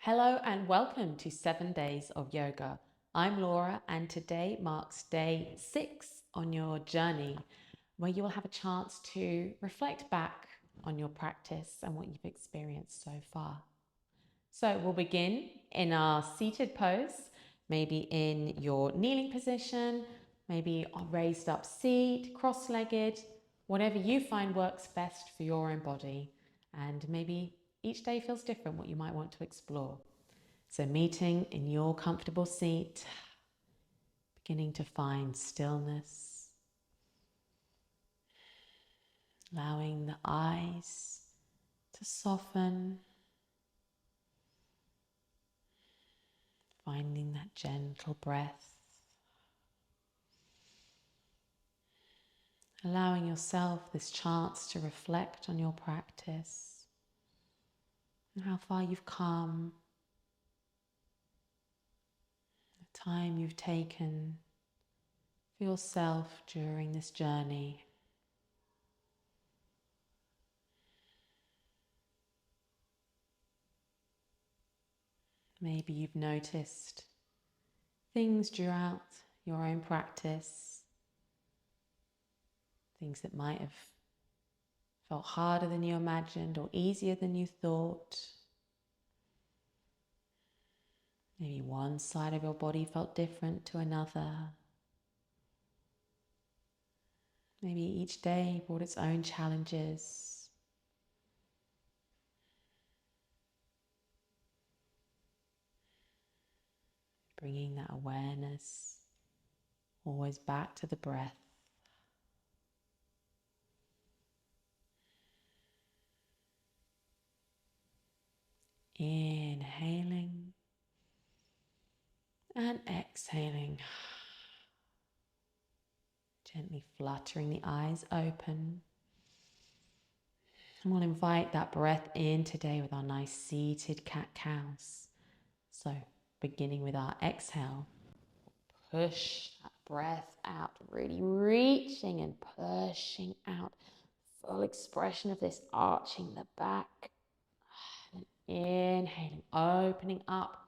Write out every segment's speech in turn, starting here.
Hello and welcome to 7 Days of Yoga. I'm Laura and today marks day 6 on your journey where you will have a chance to reflect back on your practice and what you've experienced so far. So we'll begin in our seated pose, maybe in your kneeling position, maybe a raised up seat, cross-legged, whatever you find works best for your own body. And maybe each day feels different, what you might want to explore. So meeting in your comfortable seat, beginning to find stillness, allowing the eyes to soften, finding that gentle breath, allowing yourself this chance to reflect on your practice and how far you've come, the time you've taken for yourself during this journey. Maybe you've noticed things throughout your own practice, things that might have felt harder than you imagined or easier than you thought. Maybe one side of your body felt different to another. Maybe each day brought its own challenges. Bringing that awareness always back to the breath. Inhaling and exhaling. Gently fluttering the eyes open. And we'll invite that breath in today with our nice seated cat-cows. So beginning with our exhale, push that breath out, really reaching and pushing out. Full expression of this, arching the back. And inhaling, opening up.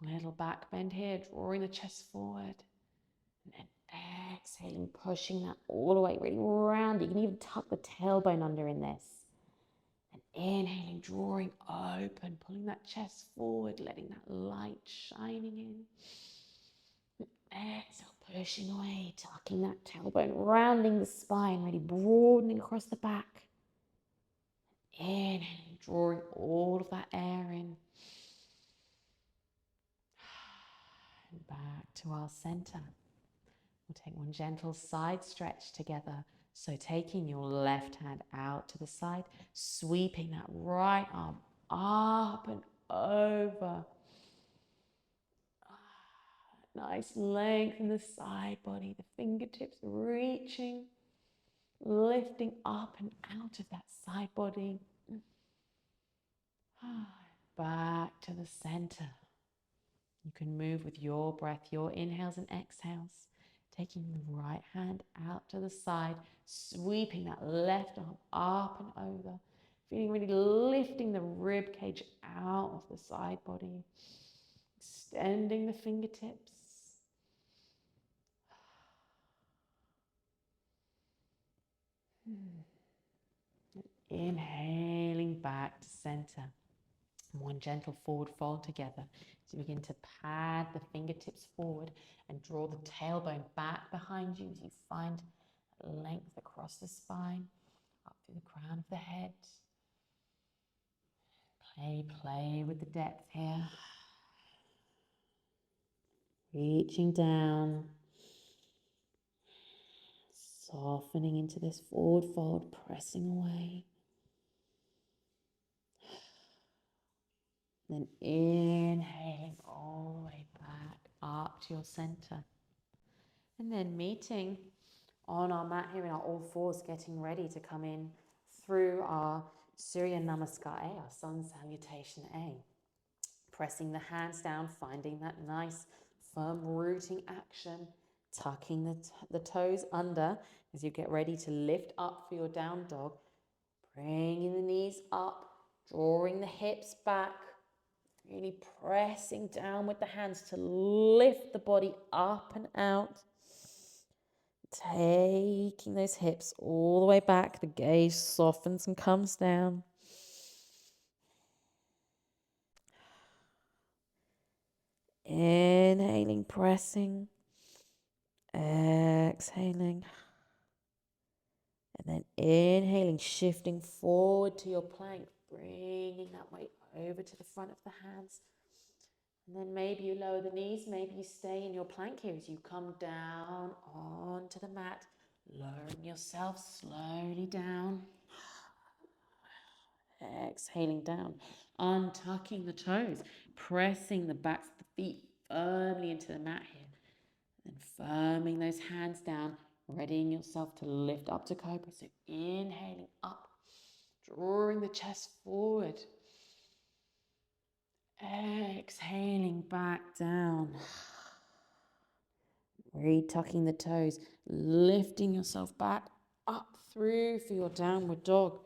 Little back bend here, drawing the chest forward. And then exhaling, pushing that all the way really round. You can even tuck the tailbone under in this. And inhaling, drawing open, pulling that chest forward, letting that light shining in. And exhale, pushing away, tucking that tailbone, rounding the spine, really broadening across the back. Inhaling, drawing all of that air in. And back to our center. We'll take one gentle side stretch together. So taking your left hand out to the side, sweeping that right arm up and over. Nice length in the side body, the fingertips reaching, lifting up and out of that side body. Back to the center. You can move with your breath, your inhales and exhales. Taking the right hand out to the side, sweeping that left arm up and over. Feeling really lifting the rib cage out of the side body. Extending the fingertips. Inhaling back to center. One gentle forward fold together. So you begin to pad the fingertips forward and draw the tailbone back behind you as you find length across the spine, up through the crown of the head. Play with the depth here. Reaching down. Softening into this forward fold, pressing away. Then inhaling all the way back up to your center. And then meeting on our mat here in our all fours, getting ready to come in through our Surya Namaskar A, our Sun Salutation A. Pressing the hands down, finding that nice firm rooting action, tucking the toes under as you get ready to lift up for your down dog. Bringing the knees up, drawing the hips back, Really pressing down with the hands to lift the body up and out. Taking those hips all the way back. The gaze softens and comes down. Inhaling, pressing. Exhaling. And then inhaling, shifting forward to your plank. Bringing that weight over to the front of the hands. And then maybe you lower the knees, maybe you stay in your plank here as you come down onto the mat, lowering yourself slowly down. Exhaling down, untucking the toes, pressing the backs of the feet firmly into the mat here. And firming those hands down, readying yourself to lift up to cobra. So inhaling up, drawing the chest forward. Exhaling back down. Retucking the toes, lifting yourself back up through for your downward dog.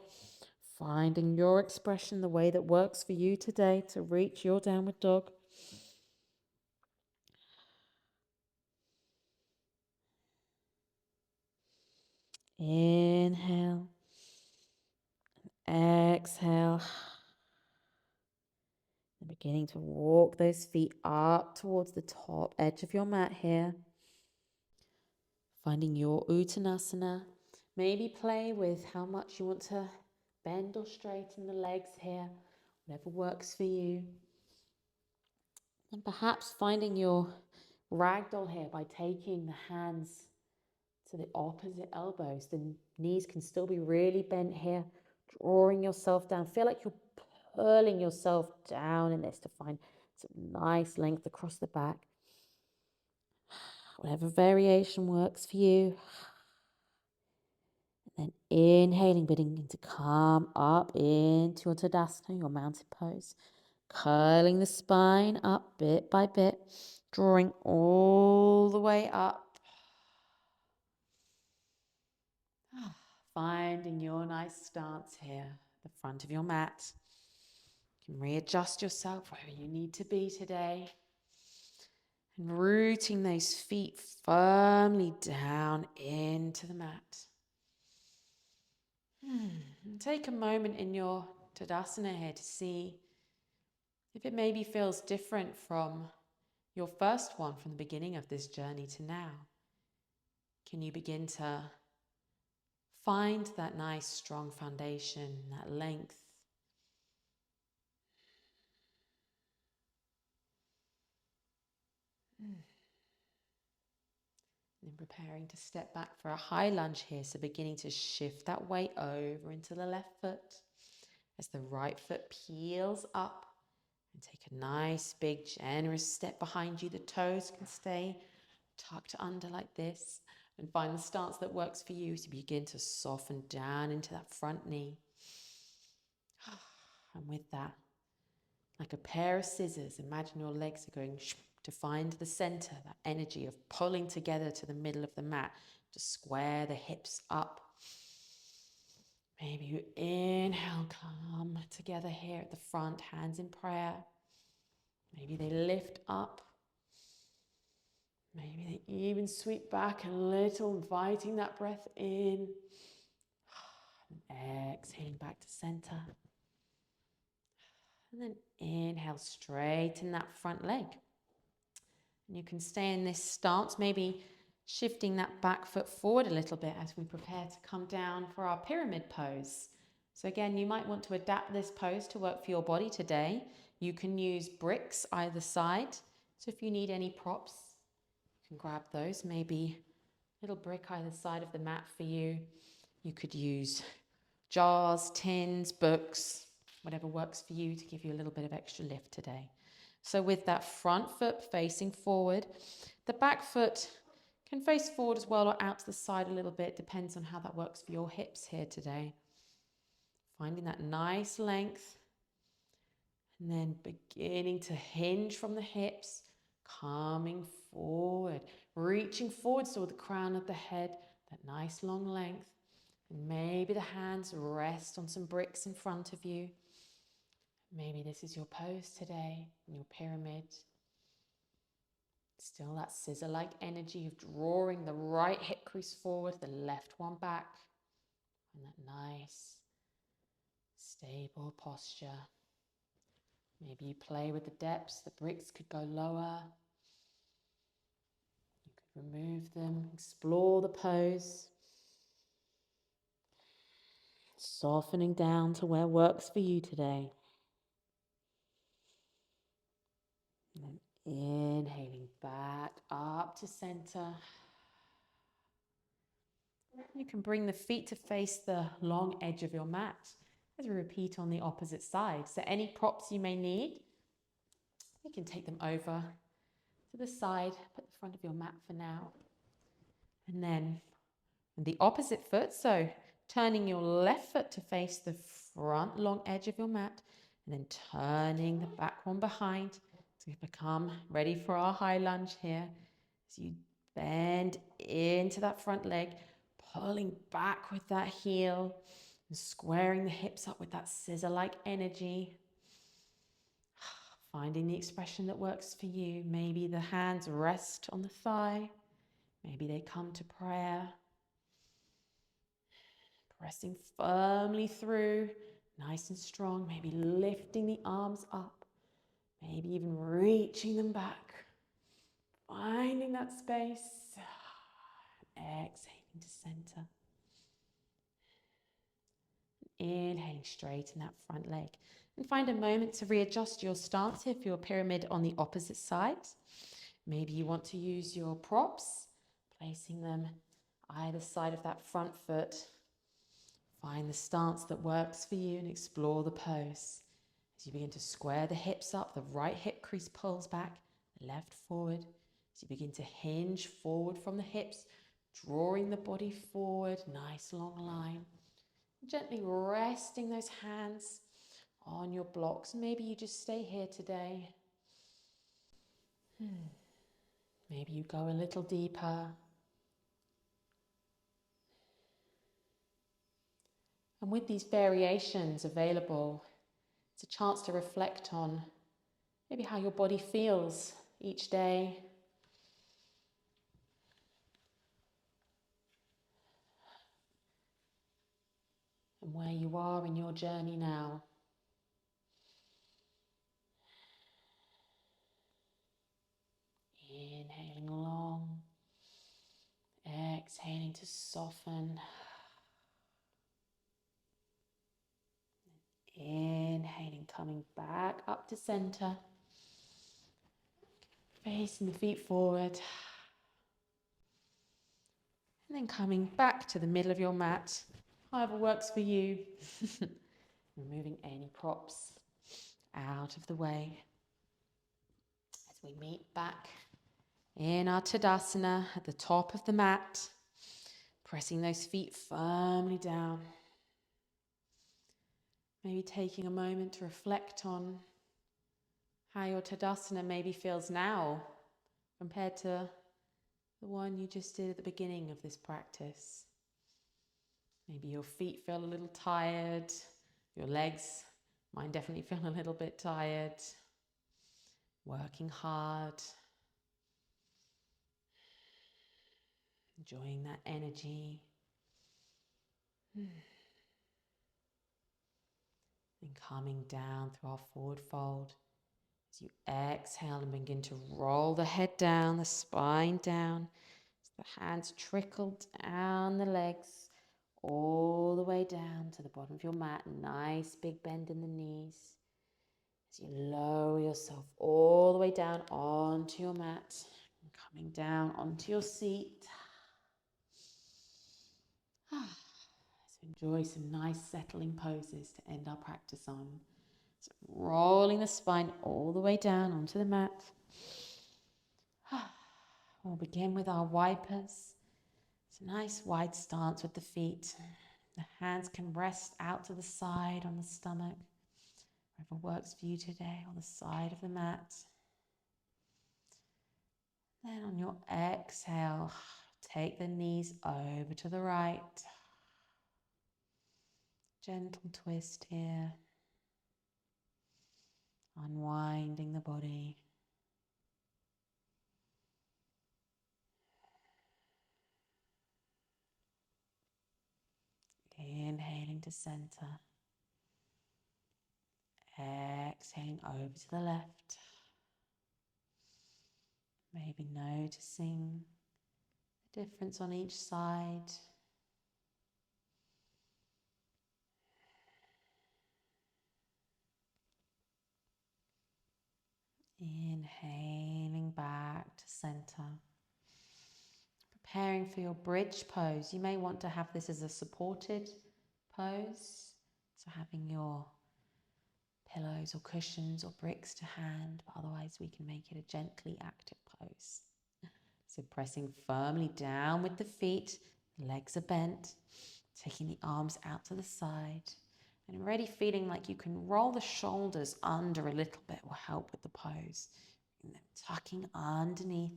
Finding your expression the way that works for you today to reach your downward dog. Inhale. Exhale. And beginning to walk those feet up towards the top edge of your mat here. Finding your Uttanasana. Maybe play with how much you want to bend or straighten the legs here. Whatever works for you. And perhaps finding your ragdoll here by taking the hands to the opposite elbows. The knees can still be really bent here. Drawing yourself down. Feel like you're pulling yourself down in this to find some nice length across the back. Whatever variation works for you. And then inhaling, beginning to come up into your Tadasana, your mountain pose. Curling the spine up bit by bit. Drawing all the way up. Finding your nice stance here, the front of your mat. You can readjust yourself wherever you need to be today. And rooting those feet firmly down into the mat. And take a moment in your Tadasana here to see if it maybe feels different from your first one from the beginning of this journey to now. Can you begin to find that nice strong foundation, that length? And preparing to step back for a high lunge here. So beginning to shift that weight over into the left foot as the right foot peels up. And take a nice, big, generous step behind you. The toes can stay tucked under like this. And find the stance that works for you as you begin to soften down into that front knee. And with that, like a pair of scissors, imagine your legs are going to find the center, that energy of pulling together to the middle of the mat to square the hips up. Maybe you inhale, come together here at the front, hands in prayer. Maybe they lift up. Maybe they even sweep back a little, inviting that breath in. And exhaling back to center. And then inhale, straighten that front leg. And you can stay in this stance, maybe shifting that back foot forward a little bit as we prepare to come down for our pyramid pose. So again, you might want to adapt this pose to work for your body today. You can use bricks either side. So if you need any props, you can grab those. Maybe a little brick either side of the mat for you. You could use jars, tins, books, whatever works for you to give you a little bit of extra lift today. So with that front foot facing forward, the back foot can face forward as well or out to the side a little bit, depends on how that works for your hips here today. Finding that nice length and then beginning to hinge from the hips, coming forward, reaching forward so the crown of the head, that nice long length. And maybe the hands rest on some bricks in front of you. Maybe this is your pose today, in your pyramid. Still that scissor-like energy of drawing the right hip crease forward, the left one back. And that nice, stable posture. Maybe you play with the depths. The bricks could go lower. You could remove them, explore the pose. Softening down to where works for you today. And then inhaling back up to center. You can bring the feet to face the long edge of your mat as we repeat on the opposite side. So any props you may need, you can take them over to the side, put the front of your mat for now. And then the opposite foot, so turning your left foot to face the front long edge of your mat, and then turning the back one behind to become ready for our high lunge here. As you bend into that front leg, pulling back with that heel, and squaring the hips up with that scissor-like energy. Finding the expression that works for you. Maybe the hands rest on the thigh. Maybe they come to prayer. Pressing firmly through, nice and strong. Maybe lifting the arms up. Maybe even reaching them back. Finding that space. Exhaling to center. Inhaling, straighten that front leg. And find a moment to readjust your stance if you're pyramid on the opposite side. Maybe you want to use your props, placing them either side of that front foot. Find the stance that works for you and explore the pose. As you begin to square the hips up, the right hip crease pulls back, left forward. As you begin to hinge forward from the hips, drawing the body forward, nice long line. Gently resting those hands on your blocks. Maybe you just stay here today. Maybe you go a little deeper. And with these variations available, it's a chance to reflect on maybe how your body feels each day. And where you are in your journey now. Inhaling long, exhaling to soften. Inhaling, coming back up to center. Facing the feet forward. And then coming back to the middle of your mat, however works for you. Removing any props out of the way. As we meet back in our Tadasana at the top of the mat, pressing those feet firmly down. Maybe taking a moment to reflect on how your Tadasana maybe feels now compared to the one you just did at the beginning of this practice. Maybe your feet feel a little tired, your legs might definitely feel a little bit tired, working hard, enjoying that energy. And coming down through our forward fold. As you exhale and begin to roll the head down, the spine down. As the hands trickle down the legs, all the way down to the bottom of your mat. Nice big bend in the knees. As you lower yourself all the way down onto your mat. And coming down onto your seat. So enjoy some nice settling poses to end our practice on. So rolling the spine all the way down onto the mat. We'll begin with our wipers. It's a nice wide stance with the feet. The hands can rest out to the side on the stomach, wherever works for you today, on the side of the mat. Then on your exhale, take the knees over to the right. Gentle twist here. Unwinding the body. Inhaling to center. Exhaling over to the left. Maybe noticing the difference on each side. Inhaling back to center. Preparing for your bridge pose. You may want to have this as a supported pose. So having your pillows or cushions or bricks to hand, but otherwise we can make it a gently active pose. So pressing firmly down with the feet, the legs are bent, taking the arms out to the side, and already feeling like you can roll the shoulders under a little bit will help with the pose. And then tucking underneath,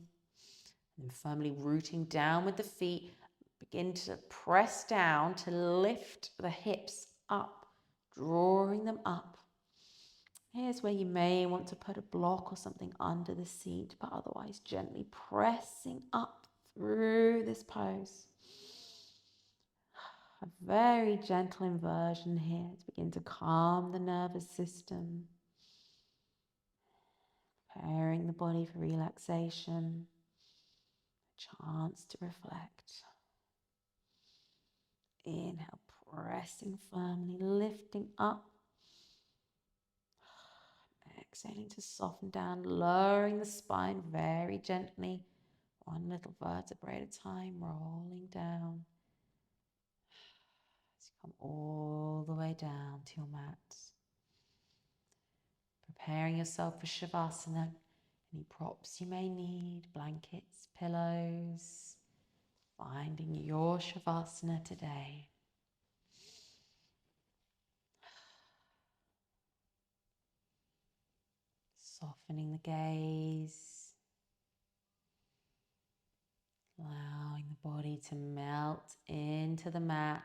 and then firmly rooting down with the feet. Begin to press down to lift the hips up, drawing them up. Here's where you may want to put a block or something under the seat, but otherwise gently pressing up through this pose. A very gentle inversion here to begin to calm the nervous system. Preparing the body for relaxation. A chance to reflect. Inhale, pressing firmly, lifting up. Exhaling to soften down, lowering the spine very gently. One little vertebrae at a time, rolling down. As you come all the way down to your mat. Preparing yourself for Shavasana. Any props you may need, blankets, pillows. Finding your Shavasana today. Softening the gaze. Allowing the body to melt into the mat.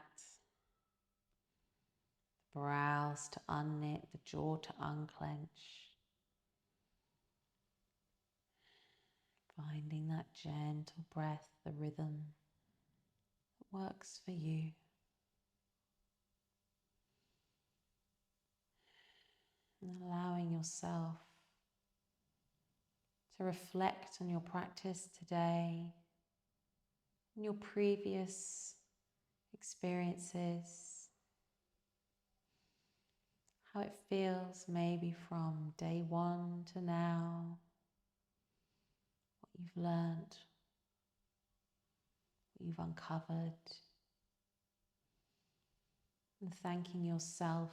The brows to unknit, the jaw to unclench. Finding that gentle breath, the rhythm that works for you. And allowing yourself to reflect on your practice today, and your previous experiences, how it feels maybe from day one to now, what you've learned, what you've uncovered, and thanking yourself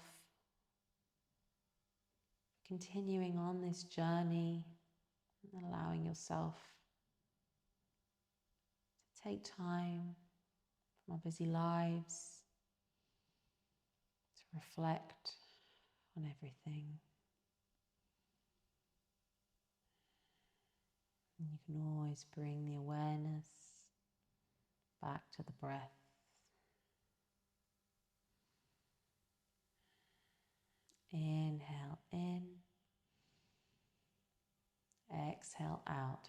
for continuing on this journey and allowing yourself to take time from our busy lives to reflect on everything. And you can always bring the awareness back to the breath. Inhale in, exhale out.